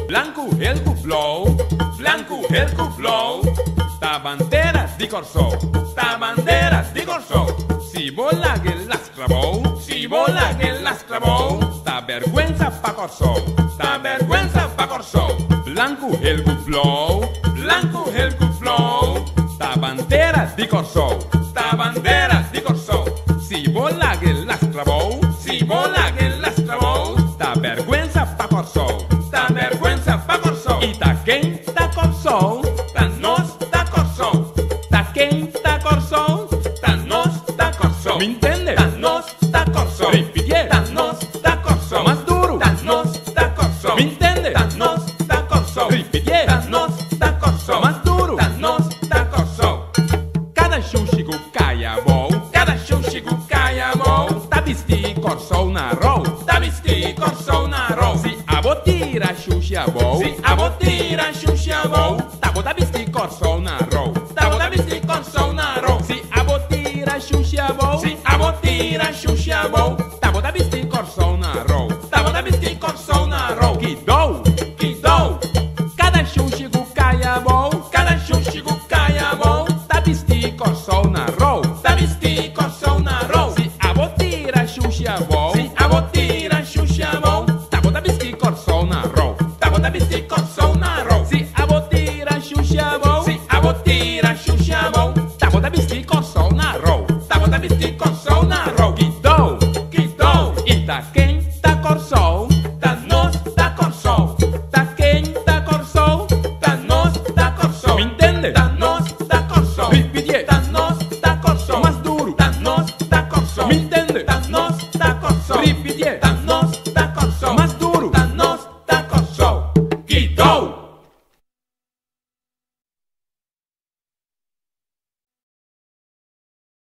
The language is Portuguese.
Blanco el cuplou, blanco el cuplou, ta bandera di corsou, ta bandera di corsou. Si vola che l'esclavou, si vola che l'esclavou, ta vergüenza pa corsou, ta vergüenza pa corsou. Blanco el cuplou, blanco el cuplou, ta bandera di corsou, ta bandera di corsou. Si vola che l'esclavou, si vola che l'esclavou, ta vergüenza pa corsou, ta vergüenza pa corsou. Y ta quem ta corsou, ta nos ta corsou, ta quem ta corsou, ta nos ta corsou. ¿Me entiende? Ta nos ta corsou. Repitiera. Ta nos ta corsou. Más duro. Ta nos ta corsou. ¿Me entiende? Ta nos ta corsou. Repitiera. Ta nos ta corsou. Más duro. Ta nos ta corsou. Cada xuxico caia bou, cada xuxico caia bou, ta vesti corsou na rou, ta vesti corsou na rou. Si a botira xuxia bou, si a botira xuxia bou, ta bota vesti corsou na rou, ta bota vesti corsou na rou. Si a botira xuxia bou, si a botira xuxia bou, ta bota vesti corsou na rou, ta bota vesti corsou na rou. Que dou, cada xuxico caia bou, cada xuxico caia bou, ta vesti corsou na rou, ta vesti corsou na rou. Si a botira xuxia bou,